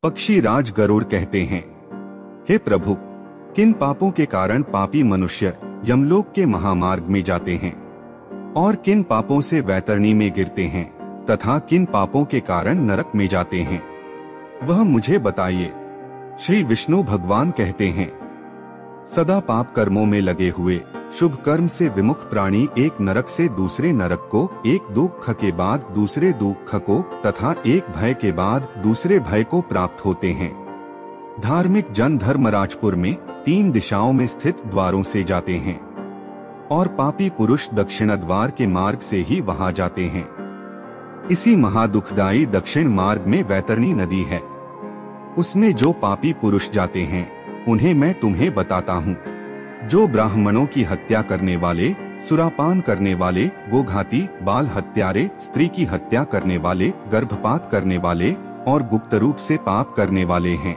पक्षी राज गरुड़ कहते हैं, हे प्रभु, किन पापों के कारण पापी मनुष्य यमलोक के महामार्ग में जाते हैं और किन पापों से वैतरणी में गिरते हैं तथा किन पापों के कारण नरक में जाते हैं, वह मुझे बताइए। श्री विष्णु भगवान कहते हैं, सदा पाप कर्मों में लगे हुए शुभ कर्म से विमुख प्राणी एक नरक से दूसरे नरक को, एक दुख के बाद दूसरे दुख को तथा एक भय के बाद दूसरे भय को प्राप्त होते हैं। धार्मिक जन धर्मराजपुर में 3 दिशाओं में स्थित द्वारों से जाते हैं और पापी पुरुष दक्षिण द्वार के मार्ग से ही वहां जाते हैं। इसी महादुखदायी दक्षिण मार्ग में वैतरणी नदी है। उसमें जो पापी पुरुष जाते हैं उन्हें मैं तुम्हें बताता हूँ। जो ब्राह्मणों की हत्या करने वाले, सुरापान करने वाले, गोघाती, बाल हत्यारे, स्त्री की हत्या करने वाले, गर्भपात करने वाले और गुप्त रूप से पाप करने वाले हैं।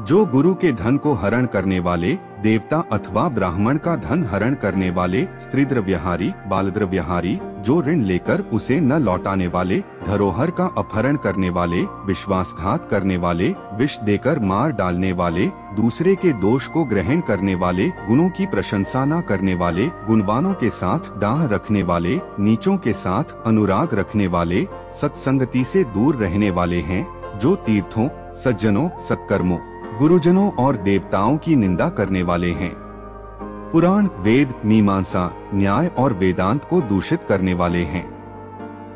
जो गुरु के धन को हरण करने वाले, देवता अथवा ब्राह्मण का धन हरण करने वाले, स्त्रीद्रव्यहारी, बालद्रव्यहारी, जो ऋण लेकर उसे न लौटाने वाले, धरोहर का अपहरण करने वाले, विश्वासघात करने वाले, विष देकर मार डालने वाले, दूसरे के दोष को ग्रहण करने वाले, गुणों की प्रशंसा न करने वाले, गुणवानों के साथ डाह रखने वाले, नीचों के साथ अनुराग रखने वाले, सत्संगति से दूर रहने वाले हैं। जो तीर्थों, सज्जनों, सत्कर्मों, गुरुजनों और देवताओं की निंदा करने वाले हैं। पुराण, वेद, मीमांसा, न्याय और वेदांत को दूषित करने वाले हैं।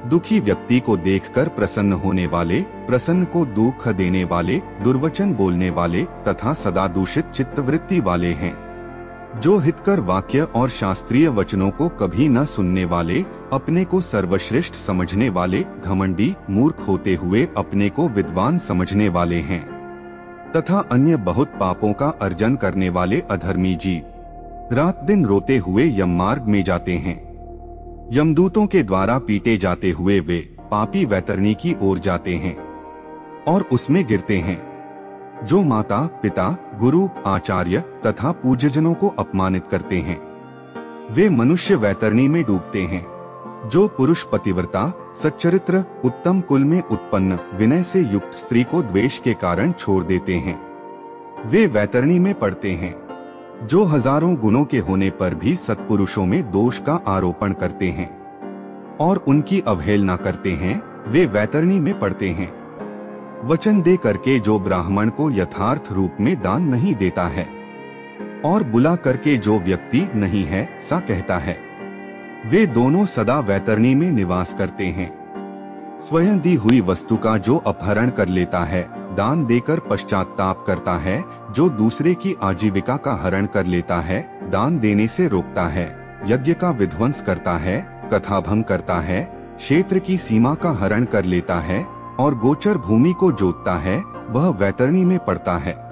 दुखी व्यक्ति को देखकर प्रसन्न होने वाले, प्रसन्न को दुख देने वाले, दुर्वचन बोलने वाले तथा सदा दूषित चित्तवृत्ति वाले हैं। जो हितकर वाक्य और शास्त्रीय वचनों को कभी न सुनने वाले, अपने को सर्वश्रेष्ठ समझने वाले, घमंडी, मूर्ख होते हुए अपने को विद्वान समझने वाले हैं तथा अन्य बहुत पापों का अर्जन करने वाले अधर्मी जीव रात दिन रोते हुए यम मार्ग में जाते हैं। यमदूतों के द्वारा पीटे जाते हुए वे पापी वैतरणी की ओर जाते हैं और उसमें गिरते हैं। जो माता, पिता, गुरु, आचार्य तथा पूज्यजनों को अपमानित करते हैं वे मनुष्य वैतरणी में डूबते हैं। जो पुरुष पतिव्रता, सच्चरित्र, उत्तम कुल में उत्पन्न, विनय से युक्त स्त्री को द्वेष के कारण छोड़ देते हैं वे वैतरणी में पड़ते हैं। जो हजारों गुणों के होने पर भी सत्पुरुषों में दोष का आरोपण करते हैं और उनकी अवहेलना करते हैं वे वैतरणी में पड़ते हैं। वचन दे करके जो ब्राह्मण को यथार्थ रूप में दान नहीं देता है और बुला करके जो व्यक्ति नहीं है सा कहता है, वे दोनों सदा वैतरणी में निवास करते हैं। स्वयं दी हुई वस्तु का जो अपहरण कर लेता है, दान देकर पश्चाताप करता है, जो दूसरे की आजीविका का हरण कर लेता है, दान देने से रोकता है, यज्ञ का विध्वंस करता है, कथा भंग करता है, क्षेत्र की सीमा का हरण कर लेता है और गोचर भूमि को जोतता है, वह वैतरणी में पड़ता है।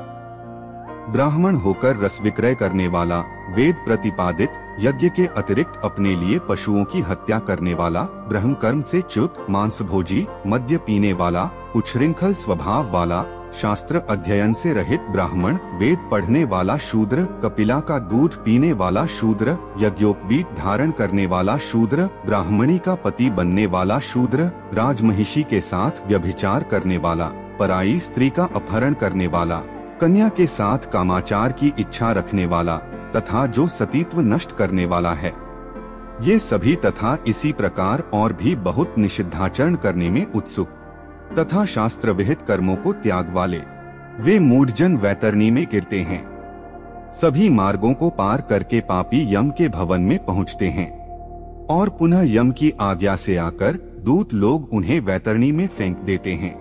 ब्राह्मण होकर रस विक्रय करने वाला, वेद प्रतिपादित यज्ञ के अतिरिक्त अपने लिए पशुओं की हत्या करने वाला, ब्रह्म कर्म से च्युत, मांसभोजी, मद्य पीने वाला, उच्छृंखल स्वभाव वाला, शास्त्र अध्ययन से रहित ब्राह्मण, वेद पढ़ने वाला शूद्र, कपिला का दूध पीने वाला शूद्र, यज्ञोपवीत धारण करने वाला शूद्र, ब्राह्मणी का पति बनने वाला शूद्र, राजमहिषी के साथ व्यभिचार करने वाला, पराई स्त्री का अपहरण करने वाला, कन्या के साथ कामाचार की इच्छा रखने वाला तथा जो सतीत्व नष्ट करने वाला है, ये सभी तथा इसी प्रकार और भी बहुत निषिद्धाचरण करने में उत्सुक तथा शास्त्र विहित कर्मों को त्याग वाले, वे मूढ़जन वैतरणी में गिरते हैं। सभी मार्गों को पार करके पापी यम के भवन में पहुंचते हैं और पुनः यम की आज्ञा से आकर दूत लोग उन्हें वैतरणी में फेंक देते हैं।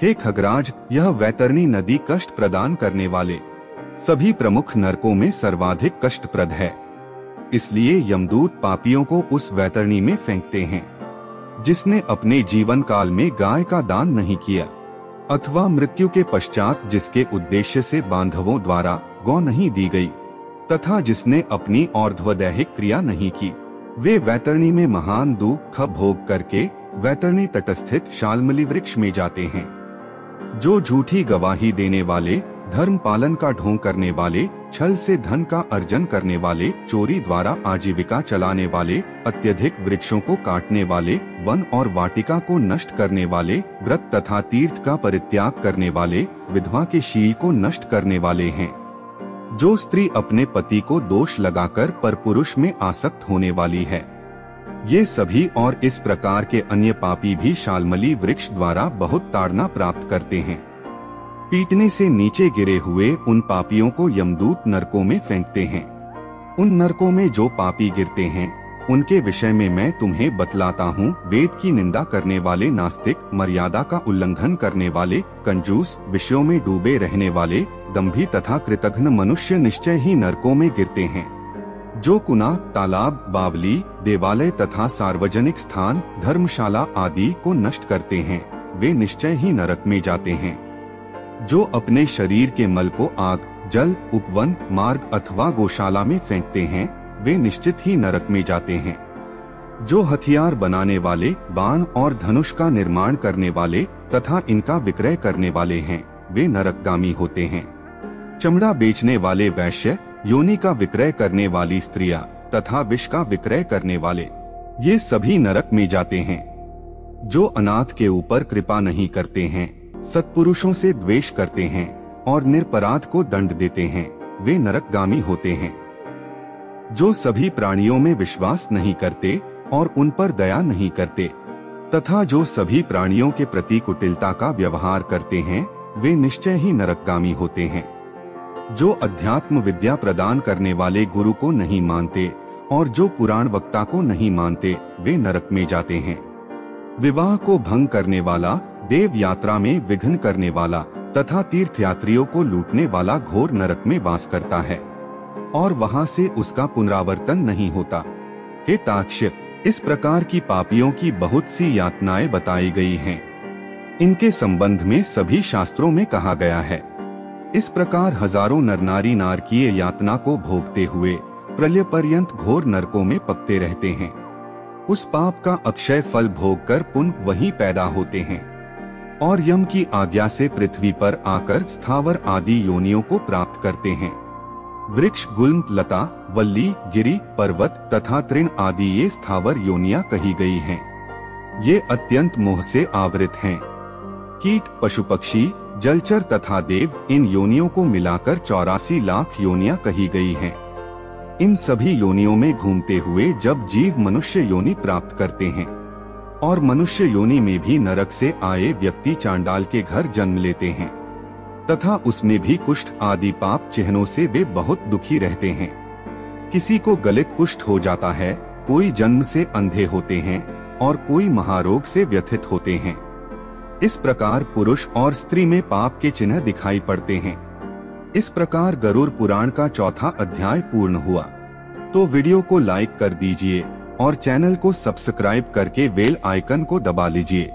हे खगराज, यह वैतरणी नदी कष्ट प्रदान करने वाले सभी प्रमुख नरकों में सर्वाधिक कष्टप्रद है। इसलिए यमदूत पापियों को उस वैतरणी में फेंकते हैं। जिसने अपने जीवन काल में गाय का दान नहीं किया अथवा मृत्यु के पश्चात जिसके उद्देश्य से बांधवों द्वारा गौ नहीं दी गई तथा जिसने अपनी और्ध्वदैहिक क्रिया नहीं की, वे वैतरणी में महान दुख भोग करके वैतरणी तटस्थित शाल्मली वृक्ष में जाते हैं। जो झूठी गवाही देने वाले, धर्म पालन का ढोंग करने वाले, छल से धन का अर्जन करने वाले, चोरी द्वारा आजीविका चलाने वाले, अत्यधिक वृक्षों को काटने वाले, वन और वाटिका को नष्ट करने वाले, व्रत तथा तीर्थ का परित्याग करने वाले, विधवा के शील को नष्ट करने वाले हैं। जो स्त्री अपने पति को दोष लगाकर परपुरुष में आसक्त होने वाली है। ये सभी और इस प्रकार के अन्य पापी भी शाल्मली वृक्ष द्वारा बहुत ताड़ना प्राप्त करते हैं। पीटने से नीचे गिरे हुए उन पापियों को यमदूत नरकों में फेंकते हैं। उन नरकों में जो पापी गिरते हैं, उनके विषय में मैं तुम्हें बतलाता हूँ। वेद की निंदा करने वाले, नास्तिक, मर्यादा का उल्लंघन करने वाले, कंजूस, विषयों में डूबे रहने वाले, दंभी तथा कृतघ्न मनुष्य निश्चय ही नरकों में गिरते हैं। जो कुना, तालाब, बावली, देवालय तथा सार्वजनिक स्थान, धर्मशाला आदि को नष्ट करते हैं, वे निश्चय ही नरक में जाते हैं। जो अपने शरीर के मल को आग, जल, उपवन, मार्ग अथवा गौशाला में फेंकते हैं, वे निश्चित ही नरक में जाते हैं। जो हथियार बनाने वाले, बाण और धनुष का निर्माण करने वाले तथा इनका विक्रय करने वाले हैं, वे नरकगामी होते हैं। चमड़ा बेचने वाले वैश्य, योनि का विक्रय करने वाली स्त्रियां तथा विष का विक्रय करने वाले, ये सभी नरक में जाते हैं। जो अनाथ के ऊपर कृपा नहीं करते हैं, सत्पुरुषों से द्वेष करते हैं और निरपराध को दंड देते हैं, वे नरकगामी होते हैं। जो सभी प्राणियों में विश्वास नहीं करते और उन पर दया नहीं करते तथा जो सभी प्राणियों के प्रति कुटिलता का व्यवहार करते हैं, वे निश्चय ही नरकगामी होते हैं। जो अध्यात्म विद्या प्रदान करने वाले गुरु को नहीं मानते और जो पुराण वक्ता को नहीं मानते, वे नरक में जाते हैं। विवाह को भंग करने वाला, देव यात्रा में विघ्न करने वाला तथा तीर्थयात्रियों को लूटने वाला घोर नरक में वास करता है और वहां से उसका पुनरावर्तन नहीं होता। हे ताक्ष्य, इस प्रकार की पापियों की बहुत सी यातनाएं बताई गई हैं। इनके संबंध में सभी शास्त्रों में कहा गया है। इस प्रकार हजारों नरनारी नारकीय यातना को भोगते हुए प्रलय पर्यंत घोर नरकों में पकते रहते हैं। उस पाप का अक्षय फल भोगकर पुनः वहीं पैदा होते हैं और यम की आज्ञा से पृथ्वी पर आकर स्थावर आदि योनियों को प्राप्त करते हैं। वृक्ष, गुल्म, लता, वल्ली, गिरि, पर्वत तथा तृण आदि ये स्थावर योनियां कही गई हैं। ये अत्यंत मोह से आवृत हैं। कीट, पशु पक्षी, जलचर तथा देव, इन योनियों को मिलाकर 84 लाख योनियां कही गई हैं। इन सभी योनियों में घूमते हुए जब जीव मनुष्य योनि प्राप्त करते हैं और मनुष्य योनि में भी नरक से आए व्यक्ति चांडाल के घर जन्म लेते हैं तथा उसमें भी कुष्ठ आदि पाप चिन्हों से वे बहुत दुखी रहते हैं। किसी को गलित कुष्ठ हो जाता है, कोई जन्म से अंधे होते हैं और कोई महारोग से व्यथित होते हैं। इस प्रकार पुरुष और स्त्री में पाप के चिन्ह दिखाई पड़ते हैं। इस प्रकार गरुड़ पुराण का 4था अध्याय पूर्ण हुआ। तो वीडियो को लाइक कर दीजिए और चैनल को सब्सक्राइब करके बेल आइकन को दबा लीजिए।